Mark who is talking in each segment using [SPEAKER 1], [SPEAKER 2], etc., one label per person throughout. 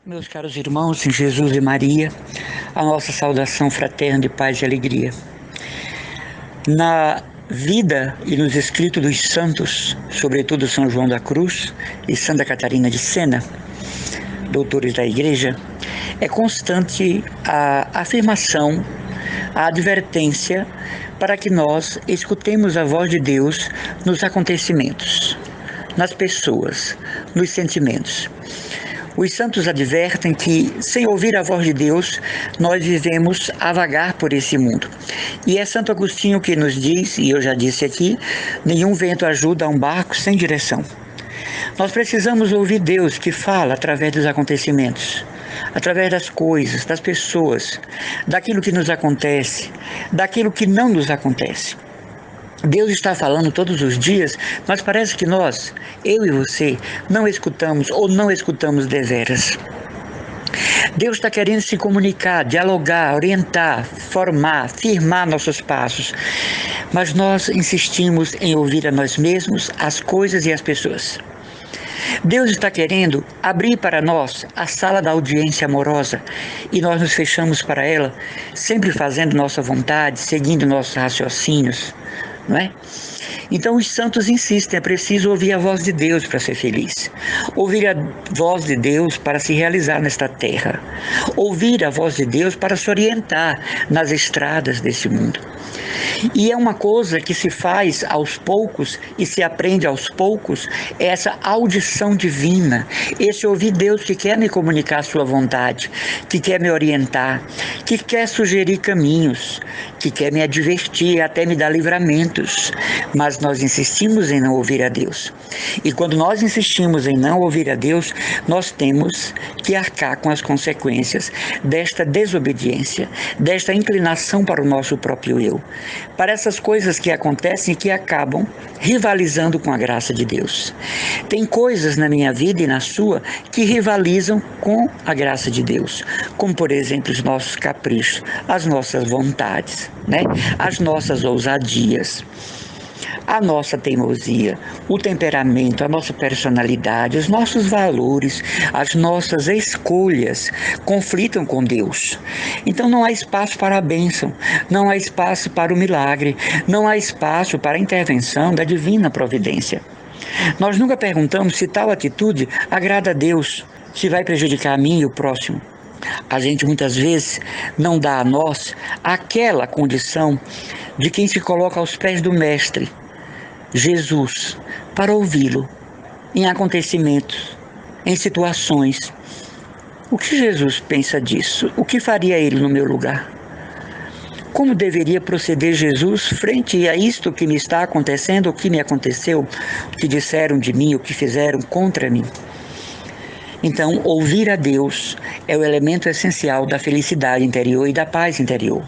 [SPEAKER 1] Meus caros irmãos em Jesus e Maria, a nossa saudação fraterna de paz e alegria. Na vida e nos escritos dos santos, sobretudo São João da Cruz e Santa Catarina de Sena, doutores da Igreja, é constante a afirmação, a advertência para que nós escutemos a voz de Deus nos acontecimentos, nas pessoas, nos sentimentos. Os santos advertem que, sem ouvir a voz de Deus, nós vivemos a vagar por esse mundo. E é Santo Agostinho que nos diz, e eu já disse aqui, nenhum vento ajuda a um barco sem direção. Nós precisamos ouvir Deus que fala através dos acontecimentos, através das coisas, das pessoas, daquilo que nos acontece, daquilo que não nos acontece. Deus está falando todos os dias, mas parece que nós, eu e você, não escutamos ou não escutamos deveras. Deus está querendo se comunicar, dialogar, orientar, formar, firmar nossos passos, mas nós insistimos em ouvir a nós mesmos, as coisas e as pessoas. Deus está querendo abrir para nós a sala da audiência amorosa e nós nos fechamos para ela, sempre fazendo nossa vontade, seguindo nossos raciocínios. Não é? Então os santos insistem, é preciso ouvir a voz de Deus para ser feliz, ouvir a voz de Deus para se realizar nesta terra, ouvir a voz de Deus para se orientar nas estradas desse mundo. E é uma coisa que se faz aos poucos e se aprende aos poucos, essa audição divina, esse ouvir Deus que quer me comunicar a sua vontade, que quer me orientar, que quer sugerir caminhos, que quer me advertir, até me dar livramentos. Mas nós insistimos em não ouvir a Deus. E quando nós insistimos em não ouvir a Deus, nós temos que arcar com as consequências desta desobediência, desta inclinação para o nosso próprio eu, para essas coisas que acontecem e que acabam rivalizando com a graça de Deus. Tem coisas na minha vida e na sua que rivalizam com a graça de Deus, como por exemplo os nossos caprichos, as nossas vontades, né? As nossas ousadias, a nossa teimosia, o temperamento, a nossa personalidade, os nossos valores, as nossas escolhas conflitam com Deus. Então não há espaço para a bênção, não há espaço para o milagre, não há espaço para a intervenção da divina providência. Nós nunca perguntamos se tal atitude agrada a Deus, se vai prejudicar a mim e o próximo. A gente muitas vezes não dá a nós aquela condição de quem se coloca aos pés do Mestre, Jesus, para ouvi-lo em acontecimentos, em situações. O que Jesus pensa disso? O que faria ele no meu lugar? Como deveria proceder Jesus frente a isto que me está acontecendo, o que me aconteceu, o que disseram de mim, o que fizeram contra mim? Então, ouvir a Deus é o elemento essencial da felicidade interior e da paz interior.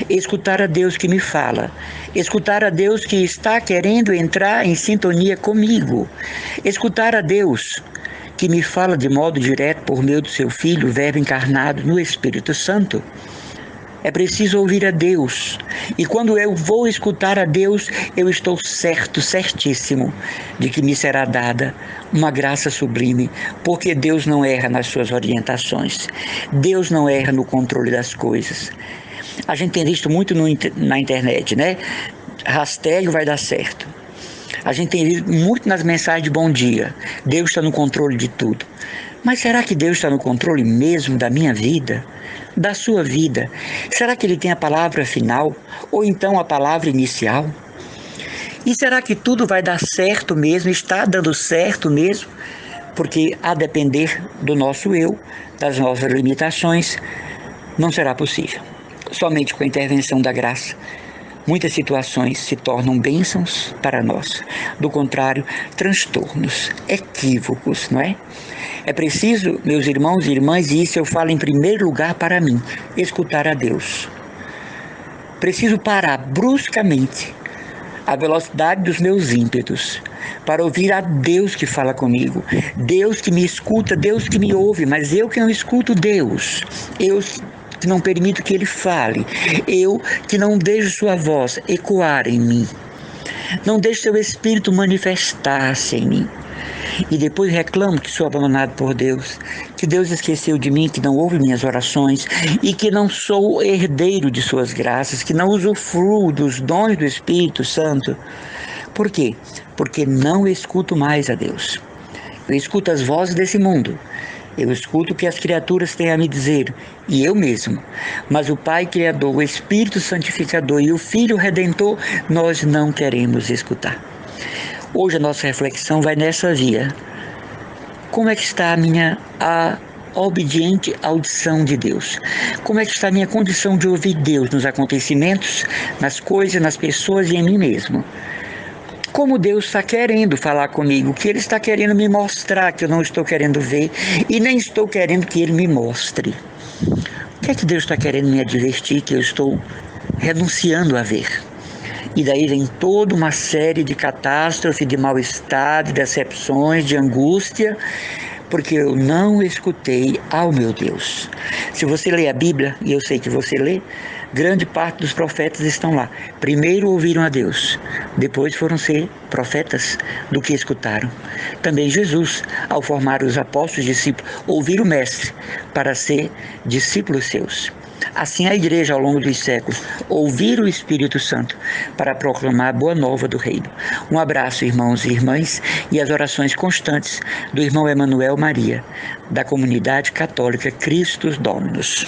[SPEAKER 1] Escutar a Deus que me fala, escutar a Deus que está querendo entrar em sintonia comigo, escutar a Deus que me fala de modo direto por meio do seu Filho, o Verbo encarnado no Espírito Santo. É preciso ouvir a Deus. E quando eu vou escutar a Deus, eu estou certíssimo, de que me será dada uma graça sublime, porque Deus não erra nas suas orientações. Deus não erra no controle das coisas. A gente tem visto muito na internet, né? Hashtag vai dar certo. A gente tem visto muito nas mensagens de bom dia. Deus está no controle de tudo. Mas será que Deus está no controle mesmo da minha vida? Da sua vida? Será que Ele tem a palavra final? Ou então a palavra inicial? E será que tudo vai dar certo mesmo? Está dando certo mesmo? Porque a depender do nosso eu, das nossas limitações, não será possível. Somente com a intervenção da graça, muitas situações se tornam bênçãos para nós. Do contrário, transtornos, equívocos, não é? É preciso, meus irmãos e irmãs, e isso eu falo em primeiro lugar para mim, escutar a Deus. Preciso parar bruscamente a velocidade dos meus ímpetos para ouvir a Deus que fala comigo, Deus que me escuta, Deus que me ouve, mas eu que não escuto Deus, eu que não permito que Ele fale, eu que não deixo sua voz ecoar em mim, não deixo seu Espírito manifestar-se em mim. e depois reclamo que sou abandonado por Deus, que Deus esqueceu de mim, que não ouve minhas orações e que não sou herdeiro de suas graças, que não usufruo dos dons do Espírito Santo. Por quê? Porque não escuto mais a Deus. Eu escuto as vozes desse mundo. Eu escuto o que as criaturas têm a me dizer, e eu mesmo. Mas o Pai Criador, o Espírito Santificador e o Filho Redentor, nós não queremos escutar. Hoje a nossa reflexão vai nessa via. Como é que está a obediente audição de Deus? Como é que está a minha condição de ouvir Deus nos acontecimentos, nas coisas, nas pessoas e em mim mesmo? Como Deus está querendo falar comigo, que Ele está querendo me mostrar que eu não estou querendo ver e nem estou querendo que Ele me mostre. O que é que Deus está querendo me advertir que eu estou renunciando a ver? E daí vem toda uma série de catástrofes, de mal-estar, de decepções, de angústia, porque eu não escutei ao meu Deus. Se você lê a Bíblia, e eu sei que você lê, grande parte dos profetas estão lá. Primeiro ouviram a Deus, depois foram ser profetas do que escutaram. Também Jesus, ao formar os apóstolos e discípulos, ouviram o Mestre para ser discípulos seus. Assim a igreja ao longo dos séculos ouviram o Espírito Santo para proclamar a boa nova do reino. Um abraço, irmãos e irmãs, e as orações constantes do irmão Emanuel Maria, da comunidade católica Christus Dominus.